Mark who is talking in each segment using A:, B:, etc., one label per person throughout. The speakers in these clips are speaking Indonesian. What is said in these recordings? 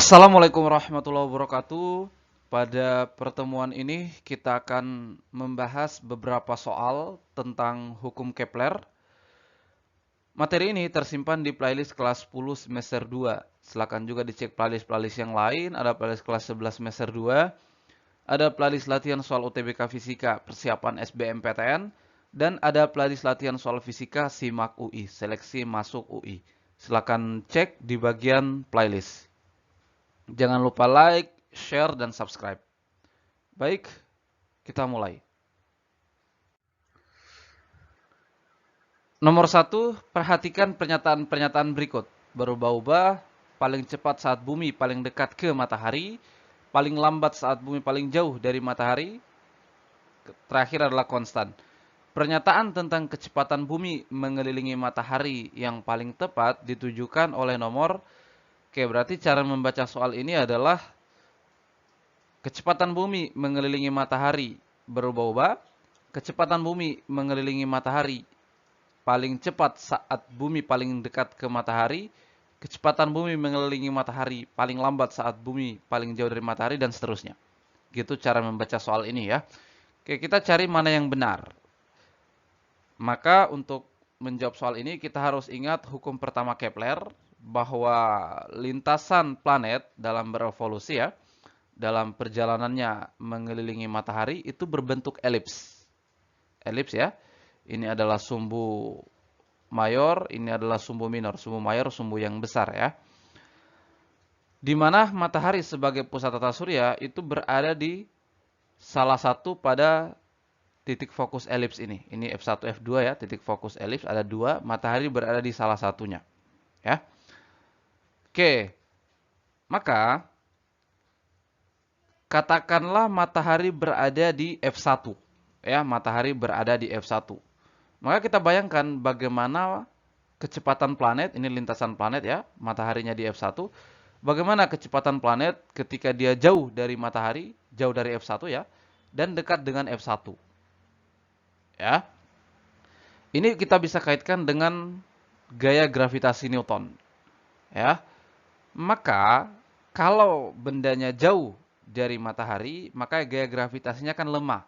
A: Assalamualaikum warahmatullahi wabarakatuh. Pada pertemuan ini kita akan membahas beberapa soal tentang hukum Kepler. Materi ini tersimpan di playlist kelas 10 semester 2. Silakan juga dicek playlist-playlist yang lain. Ada playlist kelas 11 semester 2. Ada playlist latihan soal UTBK Fisika persiapan SBMPTN. Dan ada playlist latihan soal fisika SIMAK UI, seleksi masuk UI. Silakan cek di bagian playlist. Jangan lupa like, share, dan subscribe. Baik, kita mulai. Nomor 1, perhatikan pernyataan-pernyataan berikut. Berubah-ubah, paling cepat saat bumi paling dekat ke matahari, paling lambat saat bumi paling jauh dari matahari, terakhir adalah konstan. Pernyataan tentang kecepatan bumi mengelilingi matahari yang paling tepat ditujukan oleh nomor. Oke, berarti cara membaca soal ini adalah kecepatan bumi mengelilingi matahari berubah-ubah. Kecepatan bumi mengelilingi matahari paling cepat saat bumi paling dekat ke matahari. Kecepatan bumi mengelilingi matahari paling lambat saat bumi paling jauh dari matahari, dan seterusnya. Gitu cara membaca soal ini ya. Oke, kita cari mana yang benar. Maka untuk menjawab soal ini kita harus ingat hukum pertama Kepler, bahwa lintasan planet dalam berevolusi ya, dalam perjalanannya mengelilingi matahari itu berbentuk elips. Elips ya. Ini adalah sumbu mayor, ini adalah sumbu minor. Sumbu mayor sumbu yang besar ya. Di mana matahari sebagai pusat tata surya itu berada di salah satu pada titik fokus elips ini. Ini F1, F2 ya, titik fokus elips ada dua, matahari berada di salah satunya. Ya. Oke. Maka katakanlah matahari berada di F1. Ya, matahari berada di F1. Maka kita bayangkan bagaimana kecepatan planet, ini lintasan planet ya, mataharinya di F1. Bagaimana kecepatan planet ketika dia jauh dari matahari, jauh dari F1 ya, dan dekat dengan F1. Ya. Ini kita bisa kaitkan dengan gaya gravitasi Newton. Ya. Maka kalau bendanya jauh dari matahari, maka gaya gravitasinya akan lemah.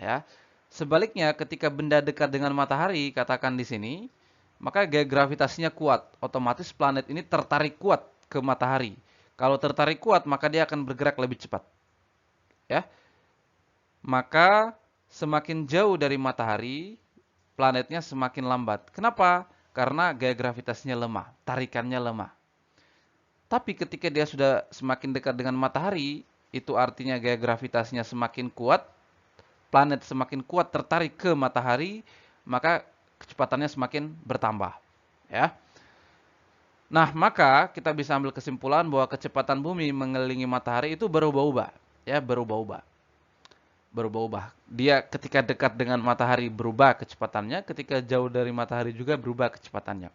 A: Ya. Sebaliknya, ketika benda dekat dengan matahari, katakan di sini, maka gaya gravitasinya kuat. Otomatis planet ini tertarik kuat ke matahari. Kalau tertarik kuat, maka dia akan bergerak lebih cepat. Ya. Maka semakin jauh dari matahari, planetnya semakin lambat. Kenapa? Karena gaya gravitasinya lemah, tarikannya lemah. Tapi ketika dia sudah semakin dekat dengan matahari, itu artinya gaya gravitasinya semakin kuat, planet semakin kuat tertarik ke matahari, maka kecepatannya semakin bertambah. Ya. Nah, maka kita bisa ambil kesimpulan bahwa kecepatan bumi mengelilingi matahari itu berubah-ubah. Ya, berubah-ubah. Berubah-ubah. Dia ketika dekat dengan matahari berubah kecepatannya, ketika jauh dari matahari juga berubah kecepatannya.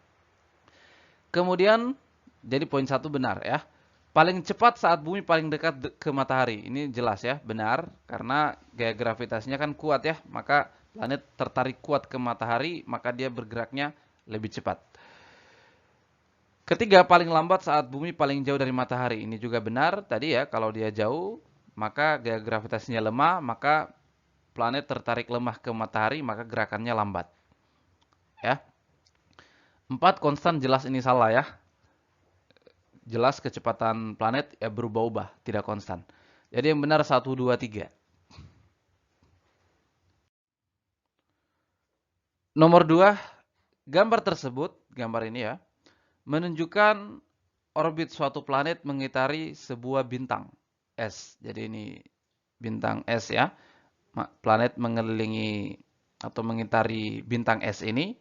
A: Kemudian, jadi poin 1 benar ya. Paling cepat saat bumi paling dekat ke matahari. Ini jelas ya, benar. Karena gaya gravitasinya kan kuat ya. Maka planet tertarik kuat ke matahari, maka dia bergeraknya lebih cepat. Ketiga, paling lambat saat bumi paling jauh dari matahari. Ini juga benar. Tadi ya, kalau dia jauh, maka gaya gravitasinya lemah, maka planet tertarik lemah ke matahari, maka gerakannya lambat. Ya. 4, konstan jelas ini salah ya. Jelas kecepatan planet ya berubah-ubah, tidak konstan. Jadi yang benar 1, 2, 3. Nomor 2, gambar tersebut, gambar ini ya, menunjukkan orbit suatu planet mengitari sebuah bintang S. Jadi ini bintang S ya. Planet mengelilingi atau mengitari bintang S ini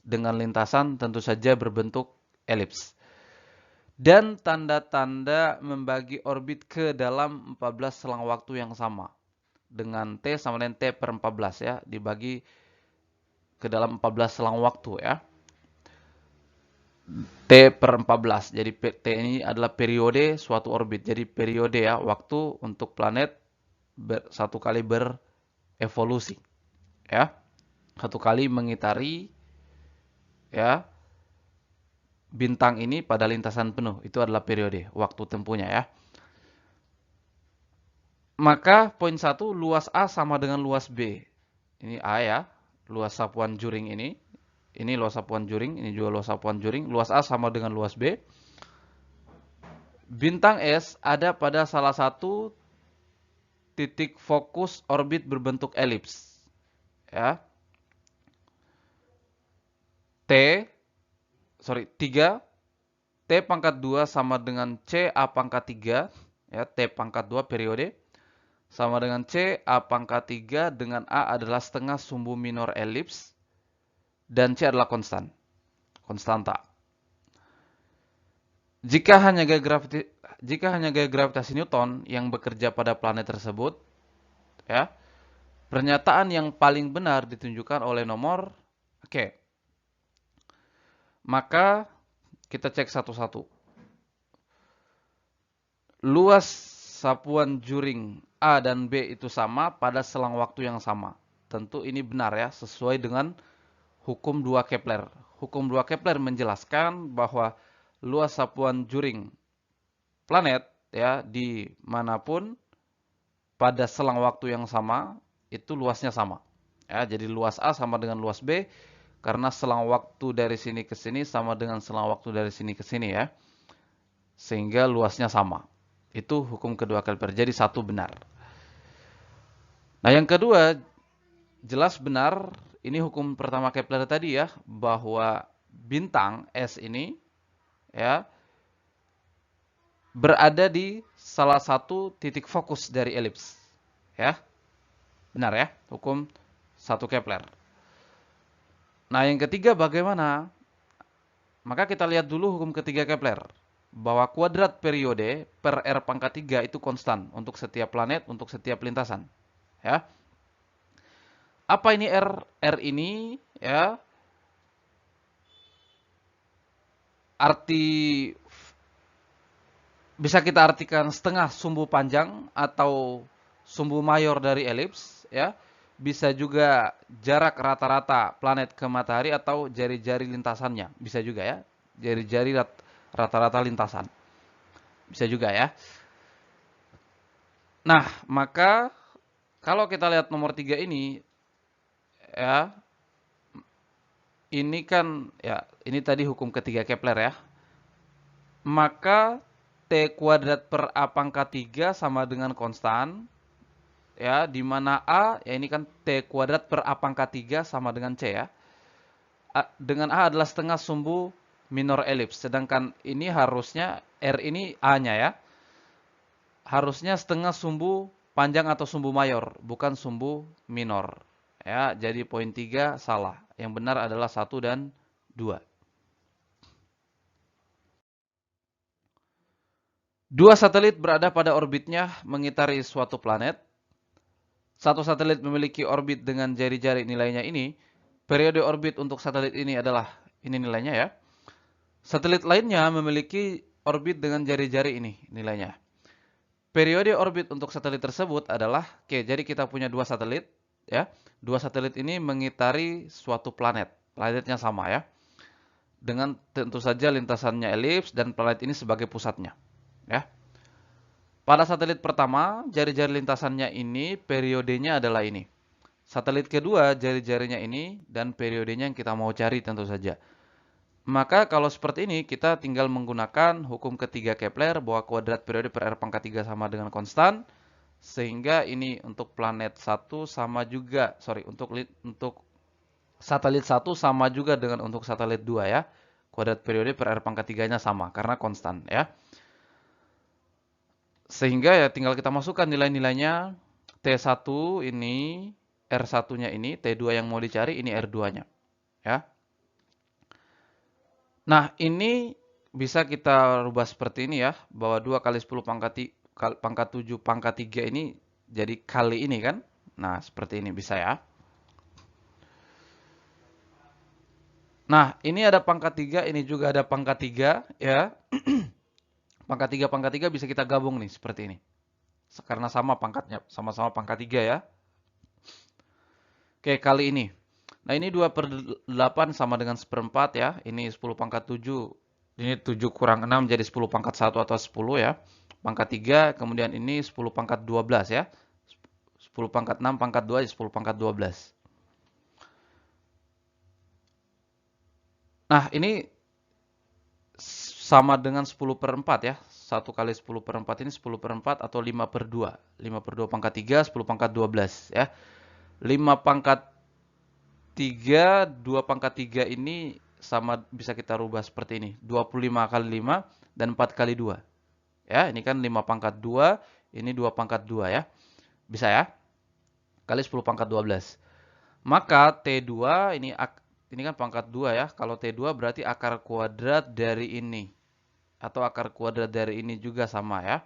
A: dengan lintasan tentu saja berbentuk elips. Dan tanda-tanda membagi orbit ke dalam 14 selang waktu yang sama. Dengan T sama dengan T per 14 ya, dibagi ke dalam 14 selang waktu ya. T per 14. Jadi T ini adalah periode suatu orbit. Jadi periode ya, waktu untuk planet satu kali berevolusi. Ya. Satu kali mengitari ya bintang ini pada lintasan penuh. Itu adalah periode, waktu tempuhnya ya. Maka poin 1, luas A sama dengan luas B. Ini A ya, luas sapuan juring ini. Ini luas sapuan juring, ini juga luas sapuan juring. Luas A sama dengan luas B. Bintang S ada pada salah satu titik fokus orbit berbentuk elips. Ya. 3, T pangkat 2 sama dengan C A pangkat 3. Ya, T pangkat 2 periode. Sama dengan C, A pangkat 3 dengan A adalah setengah sumbu minor elips. Dan C adalah konstan. Konstanta. Jika hanya gaya gravitasi Newton yang bekerja pada planet tersebut, ya, pernyataan yang paling benar ditunjukkan oleh nomor, oke. Maka kita cek satu-satu. Luas sapuan juring A dan B itu sama pada selang waktu yang sama. Tentu ini benar ya, sesuai dengan hukum 2 Kepler. Hukum 2 Kepler menjelaskan bahwa luas sapuan juring planet ya dimanapun pada selang waktu yang sama itu luasnya sama. Ya, jadi luas A sama dengan luas B karena selang waktu dari sini ke sini sama dengan selang waktu dari sini ke sini ya. Sehingga luasnya sama. Itu hukum kedua Kepler. Jadi satu benar. Nah, yang kedua jelas benar, ini hukum pertama Kepler tadi ya, bahwa bintang S ini ya berada di salah satu titik fokus dari elips. Ya. Benar ya, hukum 1 Kepler. Nah, yang ketiga bagaimana? Maka kita lihat dulu hukum ketiga Kepler. Bahwa kuadrat periode per R pangkat 3 itu konstan untuk setiap planet, untuk setiap lintasan. Ya. Apa ini R? R ini ya arti bisa kita artikan setengah sumbu panjang atau sumbu mayor dari elips ya. Bisa juga jarak rata-rata planet ke matahari atau jari-jari lintasannya. Bisa juga ya. Jari-jari rata-rata lintasan. Bisa juga ya. Nah, maka kalau kita lihat nomor 3 ini ya, ini kan ya, ini tadi hukum ketiga Kepler ya. Maka T kuadrat per A pangkat 3 sama dengan konstan. Ya, di mana A, ya ini kan T kuadrat per A pangkat 3 sama dengan C ya. Dengan A adalah setengah sumbu minor elips. Sedangkan ini harusnya, R ini A-nya ya. Harusnya setengah sumbu panjang atau sumbu mayor, bukan sumbu minor. Ya, jadi poin 3 salah. Yang benar adalah 1 dan 2. Dua satelit berada pada orbitnya mengitari suatu planet. Satu satelit memiliki orbit dengan jari-jari nilainya ini. Periode orbit untuk satelit ini adalah ini nilainya ya. Satelit lainnya memiliki orbit dengan jari-jari ini nilainya. Periode orbit untuk satelit tersebut adalah, oke, jadi kita punya dua satelit ya. Dua satelit ini mengitari suatu planet. Planetnya sama ya. Dengan tentu saja lintasannya elips dan planet ini sebagai pusatnya. Ya. Pada satelit pertama, jari-jari lintasannya ini periodenya adalah ini. Satelit kedua, jari-jarinya ini dan periodenya yang kita mau cari tentu saja. Maka kalau seperti ini, kita tinggal menggunakan hukum ketiga Kepler bahwa kuadrat periode per R pangkat 3 sama dengan konstan. Sehingga ini untuk planet 1 sama juga, untuk satelit 1 sama juga dengan untuk satelit 2 ya. Kuadrat periode per R pangkat 3-nya sama karena konstan ya. Sehingga ya tinggal kita masukkan nilai-nilainya. T1 ini, R1-nya ini, T2 yang mau dicari, ini R2-nya. Ya. Nah, ini bisa kita rubah seperti ini ya. Bahwa 2 kali 10 pangkat 7 pangkat 3 ini jadi kali ini kan. Nah, seperti ini bisa ya. Nah, ini ada pangkat 3, ini juga ada pangkat 3 ya. Pangkat 3 bisa kita gabung nih seperti ini. Karena sama pangkatnya, sama-sama pangkat 3 ya. Oke, kali ini. Nah, ini 2/8 sama dengan 1/4 ya. Ini 10 pangkat 7 Ini 7 kurang 6 jadi 10 pangkat 1 atau 10 ya. Pangkat 3, kemudian ini 10 pangkat 12 ya. 10 pangkat 6 pangkat 2 jadi 10 pangkat 12. Nah, ini sama dengan 10 per 4 ya. 1 kali 10 per 4 ini 10 per 4 atau 5 per 2. 5 per 2 pangkat 3, 10 pangkat 12 ya. 5 pangkat 3, 2 pangkat 3 ini sama bisa kita rubah seperti ini. 25 kali 5 dan 4 kali 2. Ya, ini kan 5 pangkat 2, ini 2 pangkat 2 ya. Bisa ya? Kali 10 pangkat 12. Maka T2 ini kan pangkat 2 ya. Kalau T2 berarti akar kuadrat dari ini. Atau akar kuadrat dari ini juga sama ya.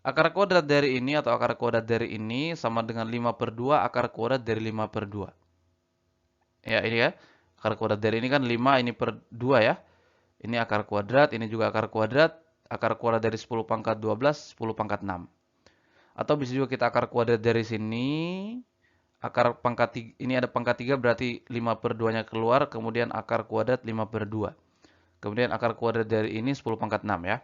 A: Akar kuadrat dari ini atau akar kuadrat dari ini sama dengan 5 per 2 akar kuadrat dari 5 per 2. Ya, ini ya. Akar kuadrat dari ini kan 5, ini per 2 ya. Ini akar kuadrat, ini juga akar kuadrat. Akar kuadrat dari 10 pangkat 12, 10 pangkat 6. Atau bisa juga kita akar kuadrat dari sini. Akar pangkat 3, ini ada pangkat 3 berarti 5 per 2-nya keluar. Kemudian akar kuadrat 5 per 2. Kemudian akar kuadrat dari ini 10 pangkat 6 ya.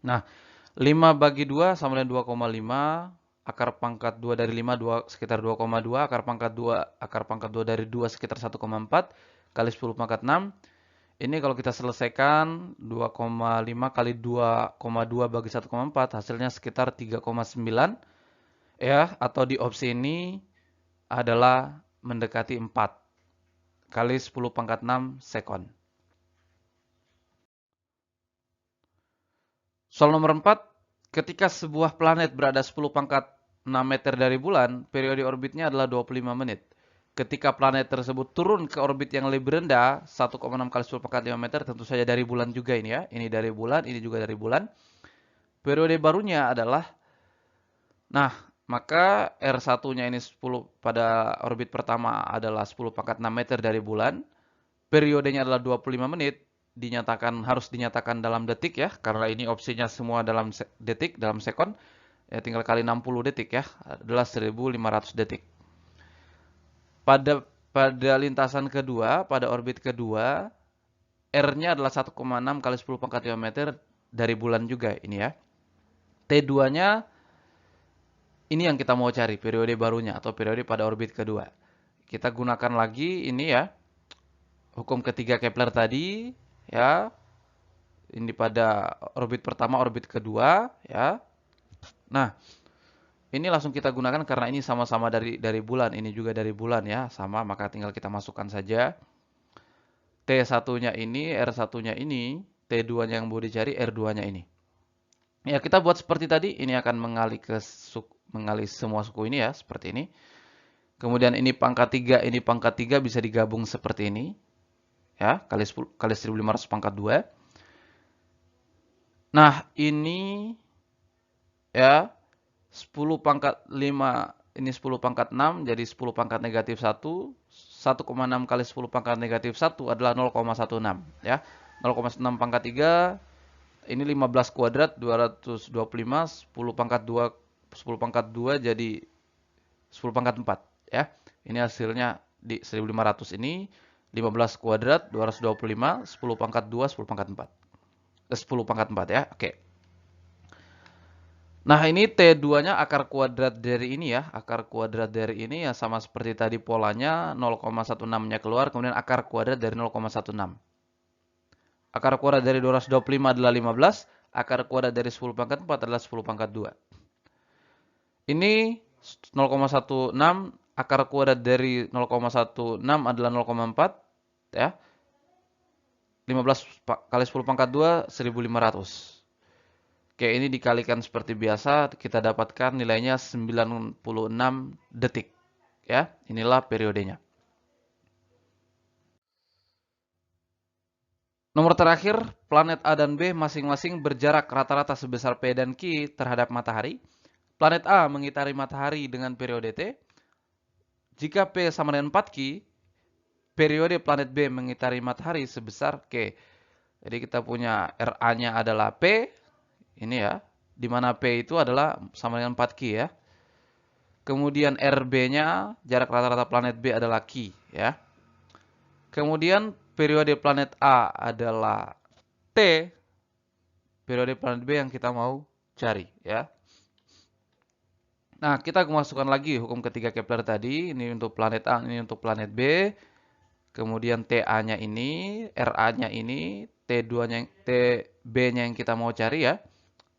A: Nah, 5 bagi 2 sama dengan 2,5. Akar pangkat 2 dari 5 sekitar 2,2. Akar pangkat 2 dari 2 sekitar 1,4. Kali 10 pangkat 6. Ini kalau kita selesaikan 2,5 kali 2,2 bagi 1,4 hasilnya sekitar 3,9 ya, atau di opsi ini adalah mendekati 4 kali 10 pangkat 6 sekon. Soal nomor 4, ketika sebuah planet berada 10 pangkat 6 meter dari bulan, periode orbitnya adalah 25 menit. Ketika planet tersebut turun ke orbit yang lebih rendah, 1,6 kali 10 pangkat 5 meter, tentu saja dari bulan juga ini ya. Ini dari bulan, ini juga dari bulan. Periode barunya adalah, nah, maka R1-nya ini 10 pada orbit pertama adalah 10 pangkat 6 meter dari bulan. Periodenya adalah 25 menit. Harus dinyatakan dalam detik ya, karena ini opsinya semua dalam detik, dalam sekon. Ya tinggal kali 60 detik ya, adalah 1500 detik. Pada lintasan kedua, pada orbit kedua, R-nya adalah 1,6 kali 10 pangkat 5 meter dari bulan juga ini ya. T2-nya ini yang kita mau cari, periode barunya atau periode pada orbit kedua. Kita gunakan lagi ini ya, hukum ketiga Kepler tadi ya. Ini pada orbit pertama, orbit kedua ya. Nah, ini langsung kita gunakan karena ini sama-sama dari bulan, ini juga dari bulan ya, sama, maka tinggal kita masukkan saja. T1-nya ini, R1-nya ini, T2-nya yang mau dicari, R2-nya ini. Ya, kita buat seperti tadi, ini akan mengalih semua suku ini ya, seperti ini. Kemudian ini pangkat 3, ini pangkat 3 bisa digabung seperti ini. Ya, kali 1500 pangkat 2. Nah, ini ya 10 pangkat 5, ini 10 pangkat 6, jadi 10 pangkat negatif 1. 1,6 kali 10 pangkat negatif 1 adalah 0,16 ya. 0,16 pangkat 3, ini 15 kuadrat 225, 10 pangkat 2, 10 pangkat 2 jadi 10 pangkat 4 ya. Ini hasilnya di 1500 ini 15 kuadrat 225, 10 pangkat 2, 10 pangkat 4. 10 pangkat 4 ya. Oke. Nah, ini T2-nya akar kuadrat dari ini ya. Akar kuadrat dari ini ya sama seperti tadi polanya, 0,16-nya keluar, kemudian akar kuadrat dari 0,16. Akar kuadrat dari 225 adalah 15, akar kuadrat dari 10 pangkat 4 adalah 10 pangkat 2. Ini 0,16, akar kuadrat dari 0,16 adalah 0,4 ya. 15 kali 10 pangkat 2, 1500. Oke, ini dikalikan seperti biasa, kita dapatkan nilainya 96 detik. Ya, inilah periodenya. Nomor terakhir, planet A dan B masing-masing berjarak rata-rata sebesar P dan Q terhadap matahari. Planet A mengitari matahari dengan periode T. Jika P sama dengan 4Q, periode planet B mengitari matahari sebesar Q. Jadi kita punya RA-nya adalah P, ini ya, di mana P itu adalah sama dengan 4Q ya. Kemudian RB-nya, jarak rata-rata planet B adalah Q ya. Kemudian periode planet A adalah T periode planet B yang kita mau cari ya. Nah, kita masukkan lagi hukum ketiga Kepler tadi. Ini untuk planet A, ini untuk planet B. Kemudian TA-nya ini, RA-nya ini, T2-nya, TB-nya yang kita mau cari ya.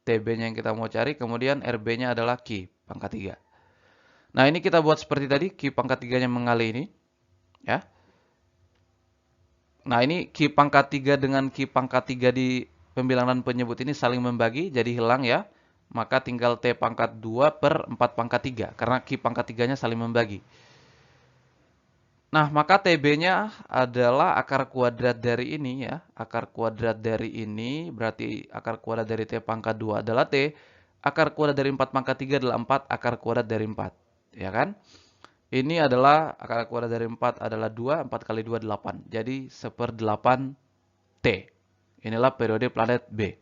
A: TB-nya yang kita mau cari, kemudian RB-nya adalah Q pangkat 3. Nah, ini kita buat seperti tadi, Q pangkat 3-nya mengalih ini. Ya. Nah, ini Q pangkat 3 dengan Q pangkat 3 di pembilangan penyebut ini saling membagi, jadi hilang ya. Maka tinggal T pangkat 2 per 4 pangkat 3, karena Q pangkat 3-nya saling membagi. Nah, maka TB-nya adalah akar kuadrat dari ini ya. Akar kuadrat dari ini berarti akar kuadrat dari T pangkat 2 adalah T. Akar kuadrat dari 4 pangkat 3 adalah 4. Akar kuadrat dari 4. Ya kan? Ini adalah akar kuadrat dari 4 adalah 2. 4 kali 2, 8. Jadi 1/8 T. Inilah periode planet B.